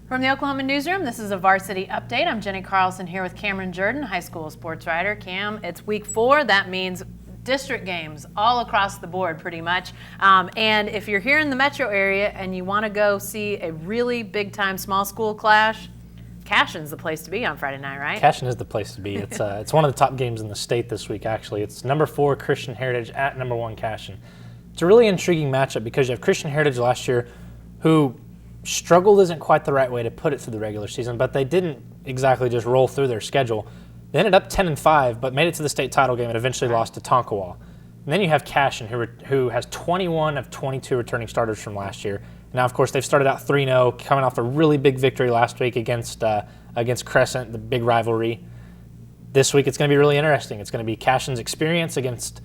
From the Oklahoma newsroom, this is a Varsity update. I'm Jenny Carlson here with Cameron Jordan, high school sports writer. Cam, it's week 4. That means district games all across the board pretty much. And if you're here in the metro area and you want to go see a really big time small school clash, Cashion's the place to be on Friday night, right? Cashion is the place to be. It's one of the top games in the state this week, actually. It's number 4 Christian Heritage at number 1 Cashion. It's a really intriguing matchup because you have Christian Heritage last year who struggled isn't quite the right way to put it through the regular season, but they didn't exactly just roll through their schedule. They ended up 10-5, but made it to the state title game and eventually lost to Tonkawa. And then you have Cashion, who has 21 of 22 returning starters from last year. Now, of course, they've started out 3-0, coming off a really big victory last week against Crescent, the big rivalry. This week, it's going to be really interesting. It's going to be Cashion's experience against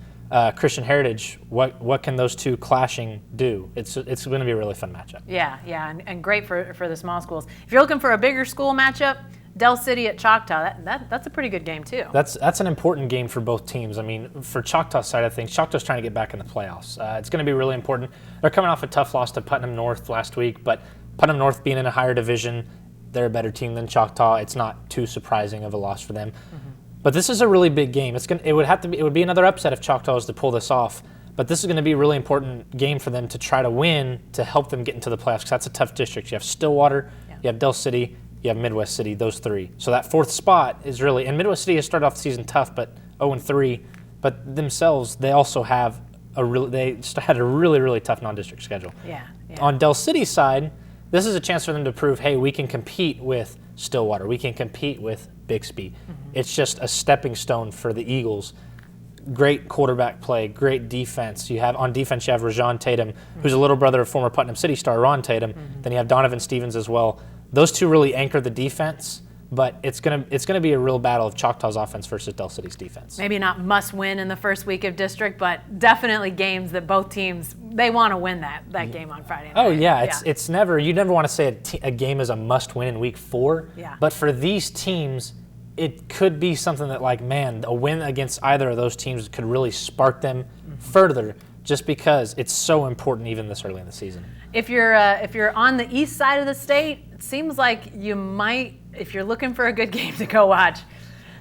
Christian Heritage. What can those two clashing do? It's going to be a really fun matchup. Yeah, and great for the small schools. If you're looking for a bigger school matchup, Del City at Choctaw, that's a pretty good game too. That's an important game for both teams. I mean, for Choctaw's side of things, Choctaw's trying to get back in the playoffs. It's going to be really important. They're coming off a tough loss to Putnam North last week, but Putnam North being in a higher division, they're a better team than Choctaw. It's not too surprising of a loss for them. Mm-hmm. But this is a really big game. It would be another upset if Choctaw was to pull this off. But this is going to be a really important game for them to try to win to help them get into the playoffs, because that's a tough district. You have Stillwater, you have Del City, you have Midwest City, those 3. So that 4th spot is really, and Midwest City has started off the season tough, but 0-3. But themselves, they also have they had a really, really tough non-district schedule. Yeah. On Del City's side, this is a chance for them to prove, hey, we can compete with Stillwater, we can compete with Bixby. Mm-hmm. It's just a stepping stone for the Eagles. Great quarterback play, great defense. On defense, you have Rajon Tatum, who's a little brother of former Putnam City star Ron Tatum. Mm-hmm. Then you have Donovan Stevens as well. Those two really anchor the defense, but it's gonna be a real battle of Choctaw's offense versus Del City's defense. Maybe not must win in the first week of district, but definitely games that both teams, they want to win that game on Friday night. Oh yeah, it's never, you never want to say a game is a must win in week 4. Yeah. But for these teams, it could be something that, like, man, a win against either of those teams could really spark them further, just because it's so important even this early in the season. If you're on the east side of the state, it seems like you might, if you're looking for a good game to go watch,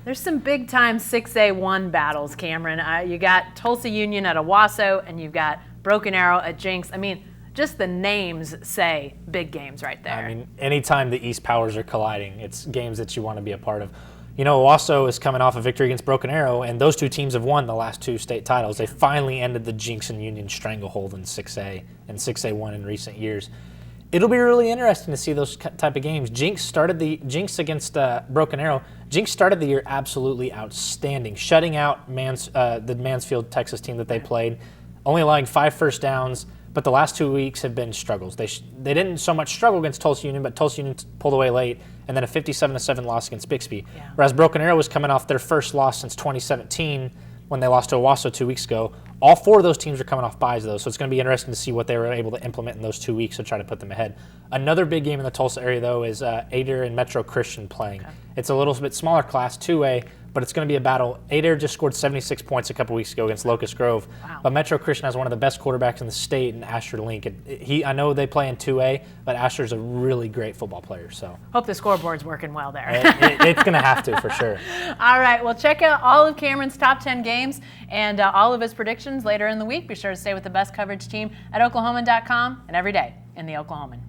there's some big time 6A1 battles, Cameron. You got Tulsa Union at Owasso, and you've got Broken Arrow at Jinx. I mean, just the names say big games right there. I mean, anytime the East powers are colliding, it's games that you want to be a part of. You know, Owasso is coming off a victory against Broken Arrow, and those 2 teams have won the last 2 state titles. They finally ended the Jinx and Union stranglehold in 6A and 6A1 in recent years. It'll be really interesting to see those type of games. Jinx against Broken Arrow. Jinx started the year absolutely outstanding, shutting out the Mansfield, Texas team that they played, only allowing 5 first downs. But the last 2 weeks have been struggles. They didn't so much struggle against Tulsa Union, but Tulsa Union pulled away late, and then a 57-7 loss against Bixby. Yeah. Whereas Broken Arrow was coming off their first loss since 2017 when they lost to Owasso 2 weeks ago. All 4 of those teams are coming off byes, though, so it's going to be interesting to see what they were able to implement in those 2 weeks to try to put them ahead. Another big game in the Tulsa area, though, is Adair and Metro Christian playing. Okay. It's a little bit smaller class, 2A, but it's going to be a battle. Adair just scored 76 points a couple weeks ago against Locust Grove. Wow. But Metro Christian has one of the best quarterbacks in the state in Asher Link. I know they play in 2A, but Asher's a really great football player. So hope the scoreboard's working well there. It's going to have to, for sure. All right, well, check out all of Cameron's top 10 games and all of his predictions later in the week. Be sure to stay with the best coverage team at Oklahoman.com and every day in the Oklahoman.